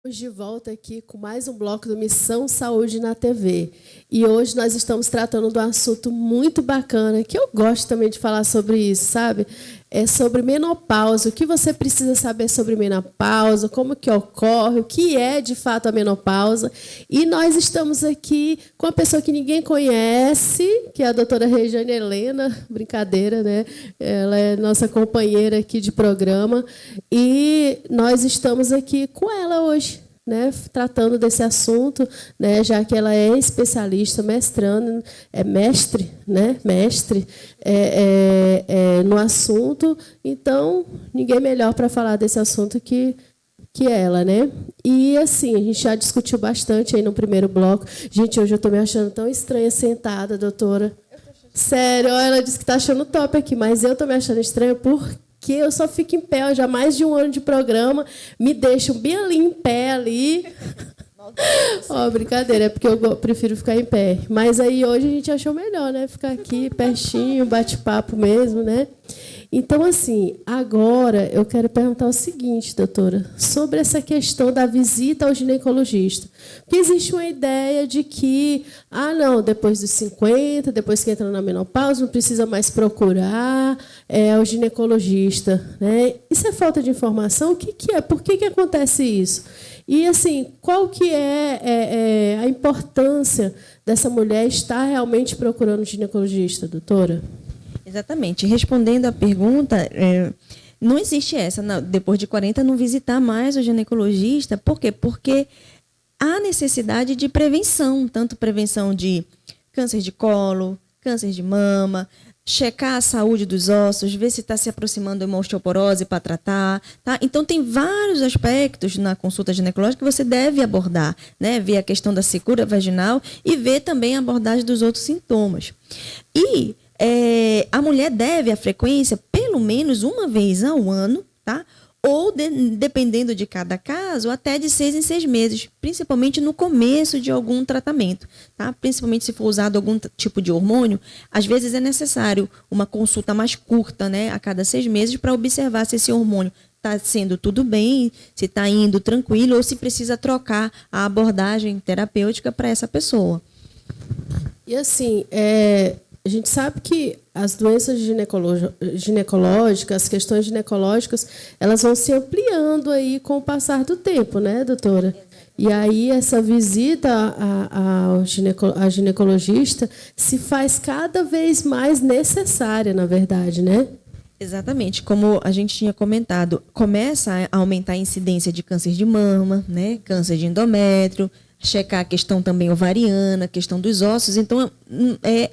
Estamos de volta aqui com mais um bloco do Missão Saúde na TV. E hoje nós estamos tratando de um assunto muito bacana, que eu gosto também de falar sobre isso, sabe? É sobre menopausa, o que você precisa saber sobre menopausa, como que ocorre, o que é de fato a menopausa. E nós estamos aqui com uma pessoa que ninguém conhece, que é a doutora Regiane Helena, brincadeira, né? Ela é nossa companheira aqui de programa. E nós estamos aqui com ela hoje, né, tratando desse assunto, né, já que ela é especialista, mestrando, mestre no assunto. Então, ninguém melhor para falar desse assunto que ela, né? E, assim, a gente já discutiu bastante aí no primeiro bloco. Gente, hoje eu estou me achando tão estranha sentada, doutora. Sério, ela disse que está achando top aqui, mas eu estou me achando estranha porque eu só fico em pé, já há mais de um ano de programa, me deixam bem ali em pé, ali. Brincadeira, é porque eu prefiro ficar em pé. Mas aí hoje a gente achou melhor, né? Ficar aqui pertinho, bate-papo mesmo, né? Então, assim, agora eu quero perguntar o seguinte, doutora, sobre essa questão da visita ao ginecologista. Porque existe uma ideia de que, não, depois dos 50, depois que entra na menopausa, não precisa mais procurar o ginecologista, né? Isso é falta de informação? O que é? Por que acontece isso? E, assim, qual que é a importância dessa mulher estar realmente procurando um ginecologista, doutora? Exatamente. Respondendo à pergunta, não existe essa, não, depois de 40, não visitar mais o ginecologista. Por quê? Porque há necessidade de prevenção, tanto prevenção de câncer de colo, câncer de mama, checar a saúde dos ossos, ver se está se aproximando de uma osteoporose para tratar. Tá? Então, tem vários aspectos na consulta ginecológica que você deve abordar, né? Ver a questão da secura vaginal e ver também a abordagem dos outros sintomas. E a mulher deve a frequência pelo menos uma vez ao ano, tá? Ou, dependendo de cada caso, até de 6 em 6 meses, principalmente no começo de algum tratamento. Tá? Principalmente se for usado algum tipo de hormônio, às vezes é necessário uma consulta mais curta, né, a cada 6 meses, para observar se esse hormônio está sendo tudo bem, se está indo tranquilo, ou se precisa trocar a abordagem terapêutica para essa pessoa. E, assim, a gente sabe que as doenças ginecológicas, as questões ginecológicas, elas vão se ampliando aí com o passar do tempo, né, doutora? E aí essa visita à ginecologista se faz cada vez mais necessária, na verdade, né? Exatamente, como a gente tinha comentado, começa a aumentar a incidência de câncer de mama, né, câncer de endométrio, checar a questão também ovariana, a questão dos ossos. Então,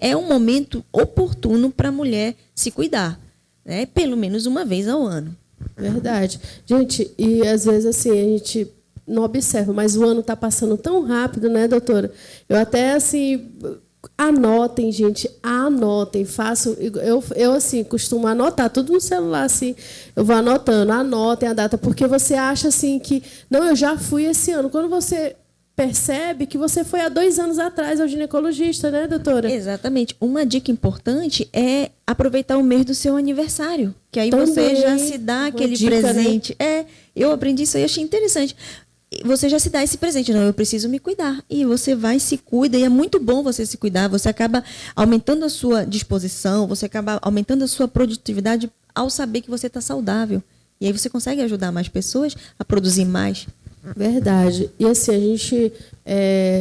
é um momento oportuno para a mulher se cuidar, né? Pelo menos uma vez ao ano. Verdade. Gente, e às vezes assim, a gente não observa, mas o ano está passando tão rápido, né, doutora? Eu até, assim, anotem, gente, anotem, faço, eu assim, costumo anotar tudo no celular, assim, eu vou anotando, anotem a data, porque você acha, assim, que, não, eu já fui esse ano. Quando você percebe que você foi há 2 anos atrás ao ginecologista, né, doutora? Exatamente. Uma dica importante é aproveitar o mês do seu aniversário, que aí também, você já se dá aquele dica, presente. Né? Eu aprendi isso aí, achei interessante. Você já se dá esse presente, não, eu preciso me cuidar. E você vai, se cuida, e é muito bom você se cuidar, você acaba aumentando a sua disposição, você acaba aumentando a sua produtividade ao saber que você está saudável. E aí você consegue ajudar mais pessoas a produzir mais. Verdade. E assim, a gente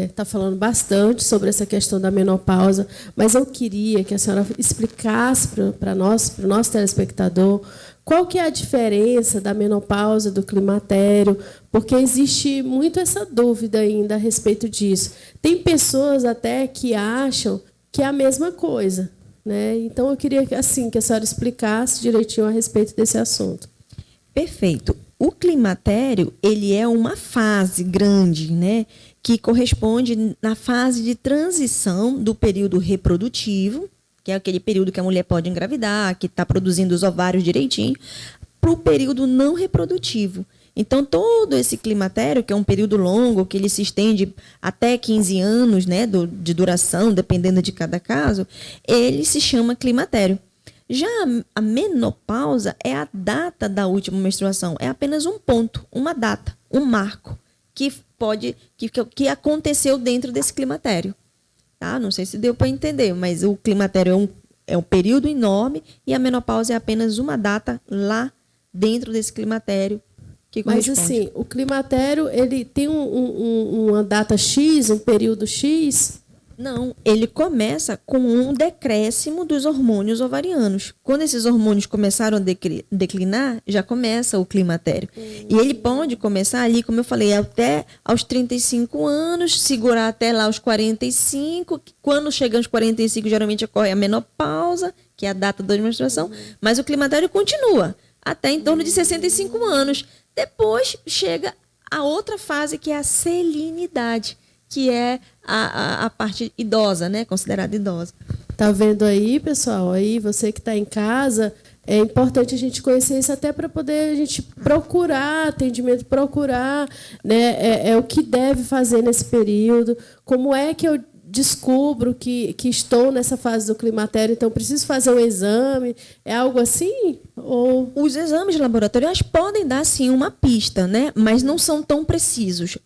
está falando bastante sobre essa questão da menopausa, mas eu queria que a senhora explicasse para o nosso telespectador, qual que é a diferença da menopausa do climatério, porque existe muito essa dúvida ainda a respeito disso. Tem pessoas até que acham que é a mesma coisa, né? Então, eu queria assim, que a senhora explicasse direitinho a respeito desse assunto. Perfeito. O climatério, ele é uma fase grande, né, que corresponde na fase de transição do período reprodutivo, que é aquele período que a mulher pode engravidar, que está produzindo os ovários direitinho, para o período não reprodutivo. Então, todo esse climatério, que é um período longo, que ele se estende até 15 anos, né, de duração, dependendo de cada caso, ele se chama climatério. Já a menopausa é a data da última menstruação, é apenas um ponto, uma data, um marco, que aconteceu dentro desse climatério. Tá? Não sei se deu para entender, mas o climatério é um período enorme e a menopausa é apenas uma data lá dentro desse climatério que corresponde. Mas assim, o climatério ele tem uma data X, um período X? Não, ele começa com um decréscimo dos hormônios ovarianos. Quando esses hormônios começaram a declinar, já começa o climatério. E ele pode começar ali, como eu falei, até aos 35 anos, segurar até lá aos 45. Quando chega aos 45, geralmente ocorre a menopausa, que é a data da menstruação, mas o climatério continua até em torno de 65 anos. Depois chega a outra fase, que é a selinidade, que é a parte idosa, né? Considerada idosa. Tá vendo aí, pessoal? Aí você que está em casa, é importante a gente conhecer isso até para poder a gente procurar atendimento, procurar, né? É o que deve fazer nesse período. Como é que eu descubro que estou nessa fase do climatério, então preciso fazer um exame? É algo assim? Ou... Os exames laboratoriais podem dar, sim, uma pista, né? Mas não são tão precisos.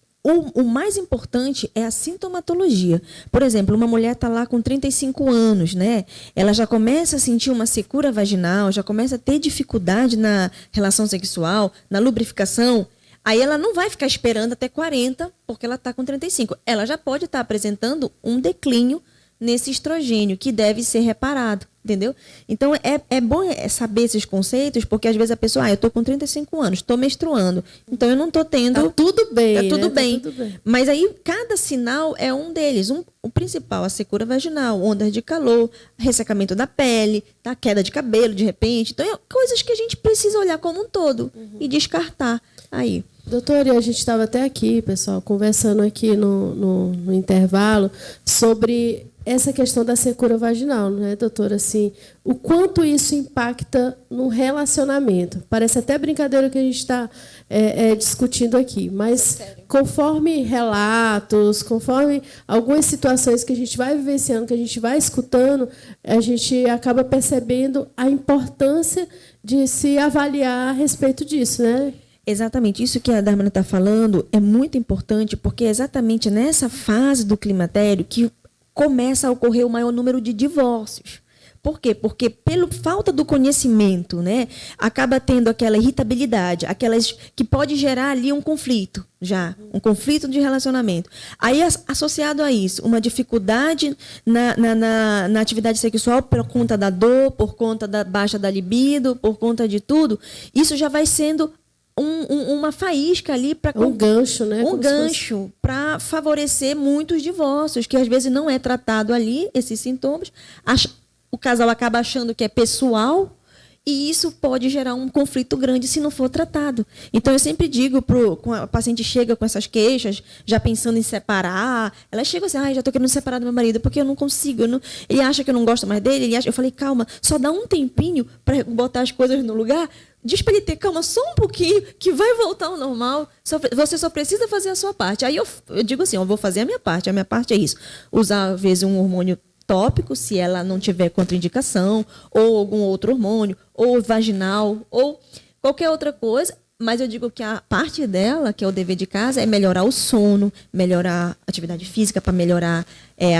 O mais importante é a sintomatologia. Por exemplo, uma mulher está lá com 35 anos, né? Ela já começa a sentir uma secura vaginal, já começa a ter dificuldade na relação sexual, na lubrificação. Aí ela não vai ficar esperando até 40, porque ela está com 35. Ela já pode estar apresentando um declínio nesse estrogênio, que deve ser reparado, entendeu? Então, é bom saber esses conceitos, porque às vezes a pessoa, eu estou com 35 anos, estou menstruando, então eu não estou tendo... Tá tudo bem, Tá tudo né? bem. Tá tudo bem. Mas aí, cada sinal é um deles. O principal, a secura vaginal, ondas de calor, ressecamento da pele, tá? Queda de cabelo, de repente. Então, coisas que a gente precisa olhar como um todo e descartar aí. Doutora, a gente estava até aqui, pessoal, conversando aqui no intervalo sobre essa questão da secura vaginal, né, doutora? Assim, o quanto isso impacta no relacionamento. Parece até brincadeira que a gente está discutindo aqui, mas conforme relatos, conforme algumas situações que a gente vai vivenciando, que a gente vai escutando, a gente acaba percebendo a importância de se avaliar a respeito disso, né? Exatamente, isso que a Dharmana está falando é muito importante, porque é exatamente nessa fase do climatério que começa a ocorrer o maior número de divórcios. Por quê? Porque pela falta do conhecimento, né, acaba tendo aquela irritabilidade, aquelas que pode gerar ali um conflito, um conflito de relacionamento. Aí, associado a isso, uma dificuldade na atividade sexual por conta da dor, por conta da baixa da libido, por conta de tudo, isso já vai sendo uma faísca ali para um gancho, né? Um gancho para favorecer muitos divórcios, que às vezes não é tratado ali, esses sintomas. O casal acaba achando que é pessoal e isso pode gerar um conflito grande se não for tratado. Então, eu sempre digo, quando a paciente chega com essas queixas, já pensando em separar, ela chega assim, já estou querendo separar do meu marido, porque eu não consigo. Ele acha que eu não gosto mais dele, eu falei, calma, só dá um tempinho para botar as coisas no lugar. Diz para ele ter calma só um pouquinho, que vai voltar ao normal. Você só precisa fazer a sua parte. Aí eu digo assim, eu vou fazer a minha parte. A minha parte é isso. Usar, às vezes, um hormônio tópico, se ela não tiver contraindicação, ou algum outro hormônio, ou vaginal, ou qualquer outra coisa. Mas eu digo que a parte dela, que é o dever de casa, é melhorar o sono, melhorar a atividade física, para melhorar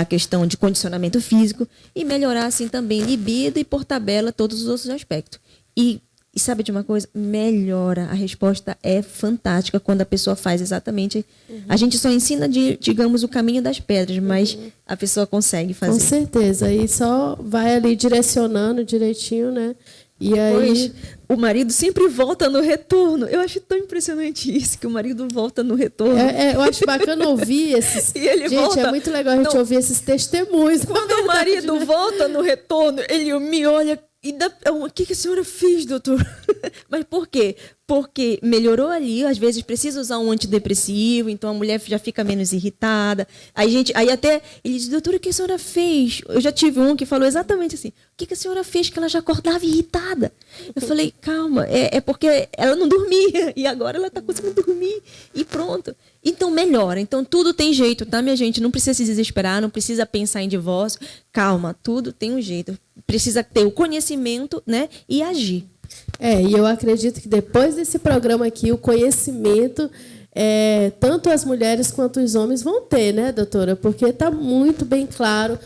a questão de condicionamento físico, e melhorar, assim, também libido e, por tabela, todos os outros aspectos. E sabe de uma coisa? Melhora. A resposta é fantástica quando a pessoa faz exatamente. A gente só ensina, digamos, o caminho das pedras, mas a pessoa consegue fazer. Com certeza. E só vai ali direcionando direitinho, né? E aí... o marido sempre volta no retorno. Eu acho tão impressionante isso, que o marido volta no retorno. Eu acho bacana ouvir esses... E ele gente, volta... é muito legal a gente ouvir esses testemunhos. Quando o marido volta no retorno, ele me olha... O que a senhora fez, doutor? Mas por quê? Porque melhorou ali, às vezes precisa usar um antidepressivo, então a mulher já fica menos irritada. Aí até ele diz, doutora, o que a senhora fez? Eu já tive um que falou exatamente assim, o que a senhora fez que ela já acordava irritada? Eu falei, calma, é porque ela não dormia e agora ela está conseguindo dormir e pronto. Então melhora, então tudo tem jeito, tá, minha gente? Não precisa se desesperar, não precisa pensar em divórcio. Calma, tudo tem um jeito. Precisa ter o conhecimento, né, e agir. E eu acredito que depois desse programa aqui, o conhecimento tanto as mulheres quanto os homens vão ter, né, doutora? Porque está muito bem claro,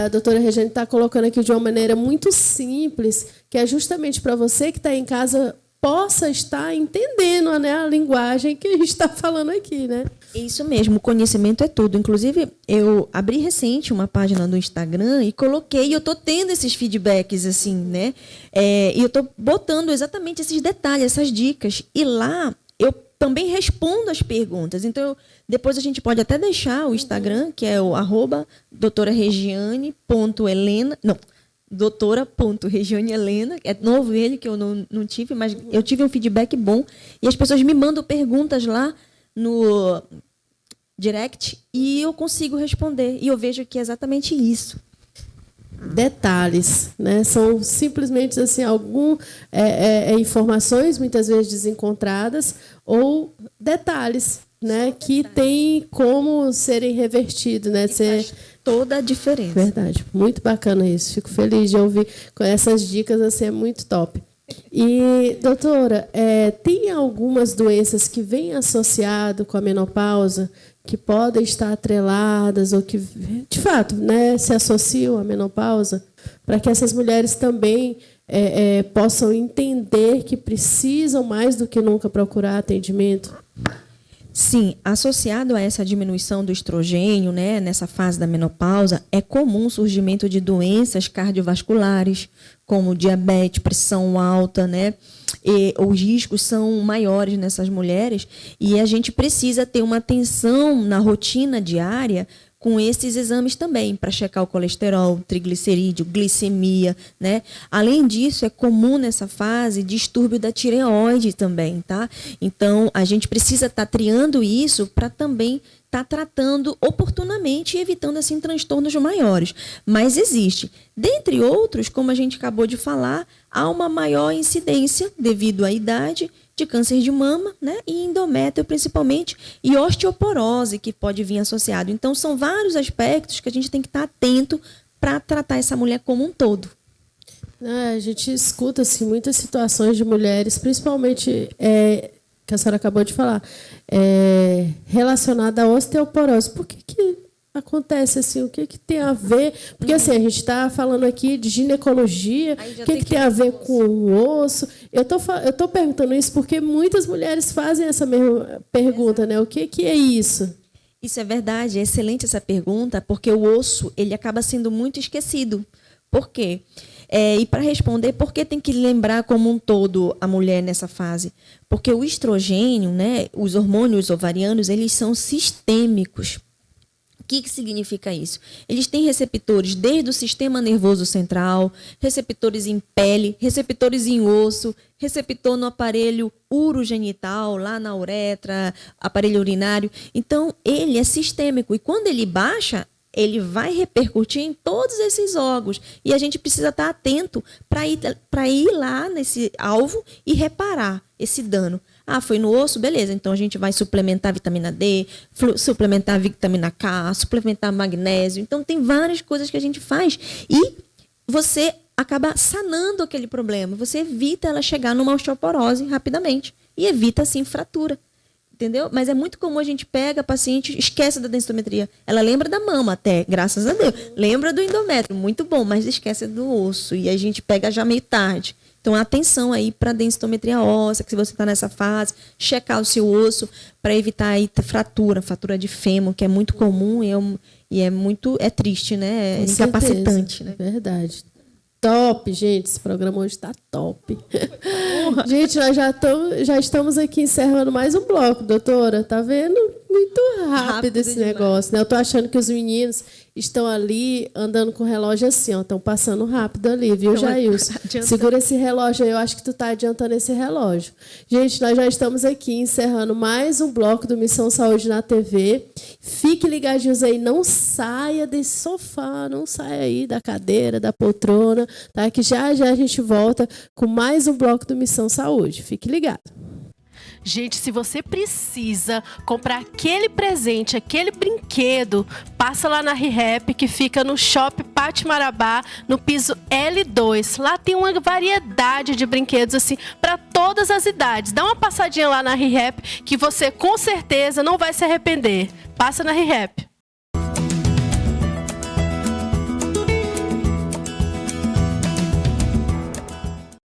a doutora Regiane está colocando aqui de uma maneira muito simples, que é justamente para você que está em casa possa estar entendendo, né, a linguagem que a gente está falando aqui, né? Isso mesmo, o conhecimento é tudo. Inclusive, eu abri recente uma página do Instagram e coloquei, e eu estou tendo esses feedbacks, assim, né? E eu estou botando exatamente esses detalhes, essas dicas. E lá eu também respondo as perguntas. Então, depois a gente pode até deixar o Instagram, que é o @doutoraregiane.helena. Não, doutora.regiane-helena. É novo ele, que eu não tive, mas eu tive um feedback bom. E as pessoas me mandam perguntas lá no direct e eu consigo responder. E eu vejo que é exatamente isso. Detalhes, né? São simplesmente assim, informações muitas vezes desencontradas ou detalhes, né? Que tem como serem revertidos, né? Faz toda a diferença. Verdade, muito bacana isso. Fico feliz de ouvir com essas dicas, assim, é muito top. E, doutora, tem algumas doenças que vêm associado com a menopausa que podem estar atreladas ou que, de fato, né, se associam à menopausa, para que essas mulheres também possam entender que precisam mais do que nunca procurar atendimento? Sim, associado a essa diminuição do estrogênio, né, nessa fase da menopausa, é comum o surgimento de doenças cardiovasculares, como diabetes, pressão alta, né? E os riscos são maiores nessas mulheres e a gente precisa ter uma atenção na rotina diária com esses exames também, para checar o colesterol, triglicerídeo, glicemia, né? Além disso, é comum nessa fase distúrbio da tireoide também, tá? Então, a gente precisa estar triando isso para também estar tratando oportunamente e evitando, assim, transtornos maiores. Mas existe. Dentre outros, como a gente acabou de falar, há uma maior incidência, devido à idade, de câncer de mama, né, e endométrio principalmente, e osteoporose, que pode vir associado. Então, são vários aspectos que a gente tem que estar atento para tratar essa mulher como um todo. A gente escuta assim, muitas situações de mulheres, principalmente, que a senhora acabou de falar, relacionada à osteoporose. Por que acontece assim? O que tem a ver? Porque assim, a gente está falando aqui de ginecologia, o que tem a ver com o osso? Eu estou perguntando isso porque muitas mulheres fazem essa mesma pergunta, né? O que é isso? Isso é verdade, é excelente essa pergunta, porque o osso ele acaba sendo muito esquecido. Por quê? E para responder, por que tem que lembrar como um todo a mulher nessa fase? Porque o estrogênio, né, os hormônios ovarianos, eles são sistêmicos. O que significa isso? Eles têm receptores desde o sistema nervoso central, receptores em pele, receptores em osso, receptor no aparelho urogenital, lá na uretra, aparelho urinário. Então, ele é sistêmico. E quando ele baixa, ele vai repercutir em todos esses órgãos. E a gente precisa estar atento para ir lá nesse alvo e reparar esse dano. Foi no osso? Beleza. Então, a gente vai suplementar vitamina D, suplementar vitamina K, suplementar magnésio. Então, tem várias coisas que a gente faz. E você acaba sanando aquele problema. Você evita ela chegar numa osteoporose rapidamente. E evita, assim, fratura. Entendeu? Mas é muito comum a gente pega a paciente, esquece da densitometria. Ela lembra da mama até, graças a Deus. Lembra do endométrio, muito bom, mas esquece do osso. E a gente pega já meio tarde. Então, atenção aí para a densitometria óssea, que se você está nessa fase, checar o seu osso para evitar aí fratura de fêmur, que é muito comum e é triste, né? É incapacitante. Né? Verdade. Top, gente. Esse programa hoje está top. Gente, nós já estamos aqui encerrando mais um bloco, doutora. Tá vendo? Muito rápido esse negócio, né? Eu tô achando que os meninos estão ali andando com o relógio assim, ó. Estão passando rápido ali, viu, Jailson? Segura esse relógio aí. Eu acho que tu tá adiantando esse relógio. Gente, nós já estamos aqui encerrando mais um bloco do Missão Saúde na TV. Fique ligadinhos aí. Não saia desse sofá. Não saia aí da cadeira, da poltrona. Tá? Que já a gente volta com mais um bloco do Missão Saúde. Fique ligado. Gente, se você precisa comprar aquele presente, aquele brinquedo, passa lá na ReHap, que fica no Shopping Pátio Marabá, no piso L2. Lá tem uma variedade de brinquedos assim para todas as idades. Dá uma passadinha lá na ReHap que você com certeza não vai se arrepender. Passa na ReHap.